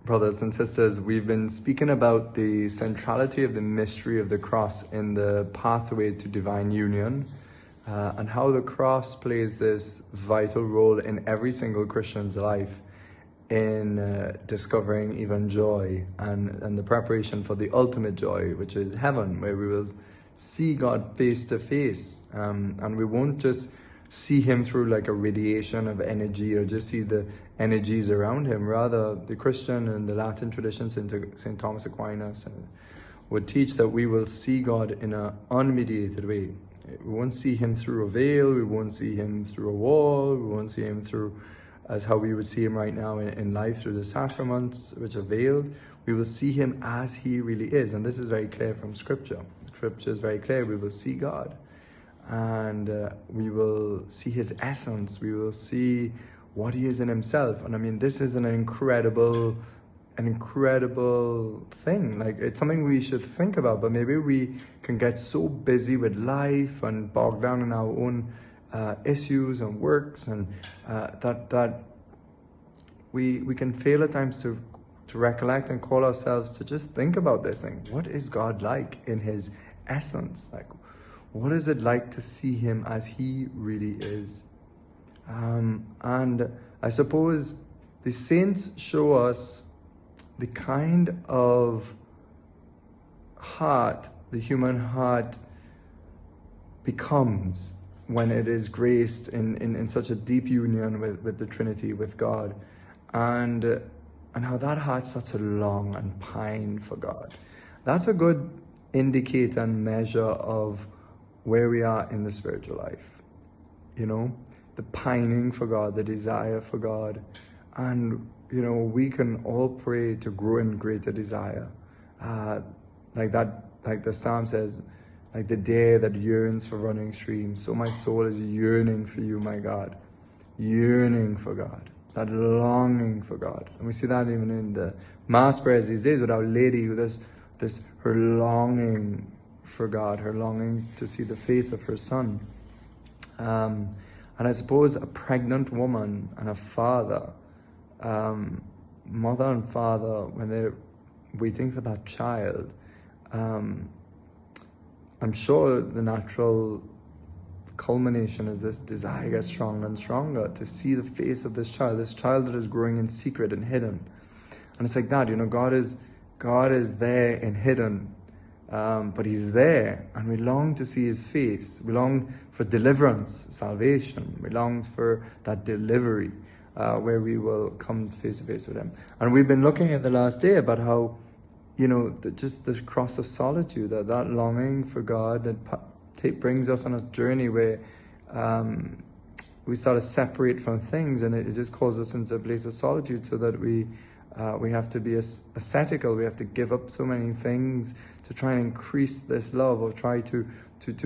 Brothers and sisters, we've been speaking about the centrality of the mystery of the cross in the pathway to divine union, and how the cross plays this vital role in every single Christian's life in discovering even joy and the preparation for the ultimate joy, which is heaven, where we will see God face to face, and we won't just see him through like a radiation of energy or just see the energies around him. Rather, the Christian and the Latin tradition, St. Thomas Aquinas, would teach that we will see God in an unmediated way. We won't see him through a veil, we won't see him through a wall, we won't see him through as how we would see him right now in life through the sacraments, which are veiled. We will see him as he really is. And this is very clear from Scripture. Scripture is very clear. We will see God. And we will see his essence. We will see what he is in himself. And I mean, this is an incredible thing. Like, it's something we should think about, but maybe we can get so busy with life and bogged down in our own issues and works, and that we can fail at times to recollect and call ourselves to just think about this thing. What is God like in his essence? Like, what is it like to see him as he really is? And I suppose the saints show us the kind of heart the human heart becomes when it is graced in such a deep union with the Trinity, with God, and how that heart starts to long and pine for God. That's a good indicator and measure of where we are in the spiritual life. You know, the pining for God, the desire for God. And, you know, we can all pray to grow in greater desire. Like the Psalm says, like the deer that yearns for running streams, so my soul is yearning for you, my God. Yearning for God. That longing for God. And we see that even in the Mass prayers these days with Our Lady, who this her longing for God, her longing to see the face of her Son. And I suppose a pregnant woman and a father, mother and father, when they're waiting for that child, I'm sure the natural culmination is this desire gets stronger and stronger to see the face of this child that is growing in secret and hidden. And it's like that, you know, God is there in hidden, but he's there, and we long to see his face. We long for deliverance, salvation. We long for that delivery, where we will come face to face with him. And we've been looking at the last day about how, you know, just the cross of solitude, that longing for God that brings us on a journey where we start to separate from things, and it just calls us into a place of solitude, so that we have to be ascetical. We have to give up so many things to try and increase this love, or try to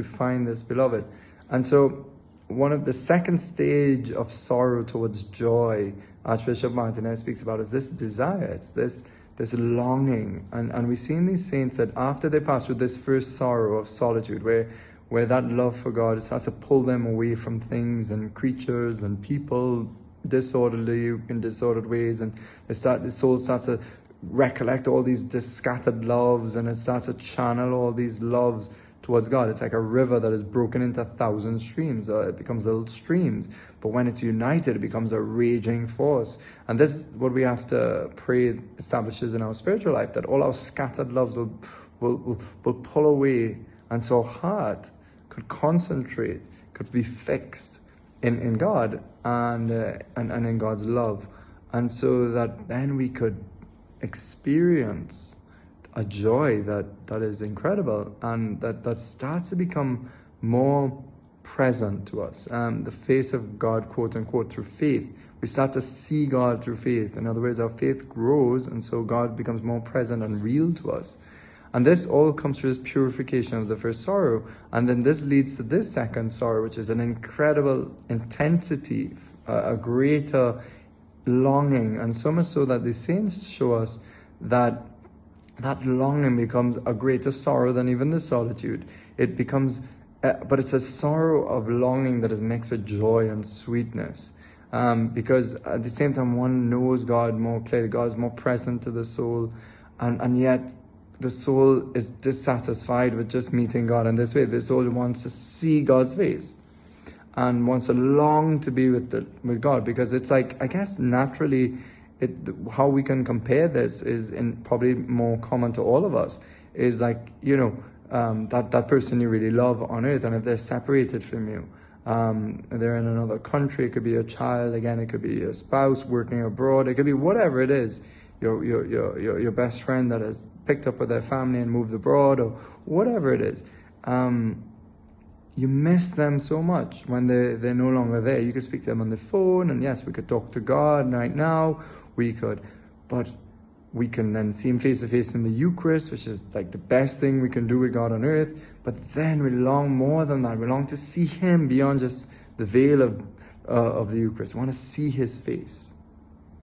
find this beloved. And so one of the second stage of sorrow towards joy, Archbishop Martinez speaks about, is this desire. It's this longing. And we see in these saints that after they pass through this first sorrow of solitude, where that love for God starts to pull them away from things and creatures and people in disordered ways, and the soul starts to recollect all these scattered loves, and it starts to channel all these loves towards God. It's like a river that is broken into 1,000 streams. It becomes little streams, but when it's united, it becomes a raging force. And this is what we have to pray establishes in our spiritual life, that all our scattered loves will pull away, and so our heart could concentrate, could be fixed in God and in God's love, and so that then we could experience a joy that is incredible, and that starts to become more present to us. The face of God, quote unquote, through faith. We start to see God through faith. In other words, our faith grows, and so God becomes more present and real to us. And this all comes through this purification of the first sorrow. And then this leads to this second sorrow, which is an incredible intensity, a greater longing. And so much so that the saints show us that longing becomes a greater sorrow than even the solitude. It becomes, but it's a sorrow of longing that is mixed with joy and sweetness. Because at the same time, one knows God more clearly. God is more present to the soul, and yet the soul is dissatisfied with just meeting God in this way. The soul wants to see God's face and wants to long to be with God, because it's like, I guess naturally, how we can compare this is probably more common to all of us, is like, that person you really love on earth, and if they're separated from you, they're in another country, it could be a child, again, it could be a spouse working abroad, it could be whatever it is, your best friend that has picked up with their family and moved abroad, or whatever it is. You miss them so much when they're no longer there. You could speak to them on the phone, and yes, we could talk to God right now, but we can then see him face to face in the Eucharist, which is like the best thing we can do with God on earth. But then we long more than that. We long to see him beyond just the veil of the Eucharist. We want to see his face.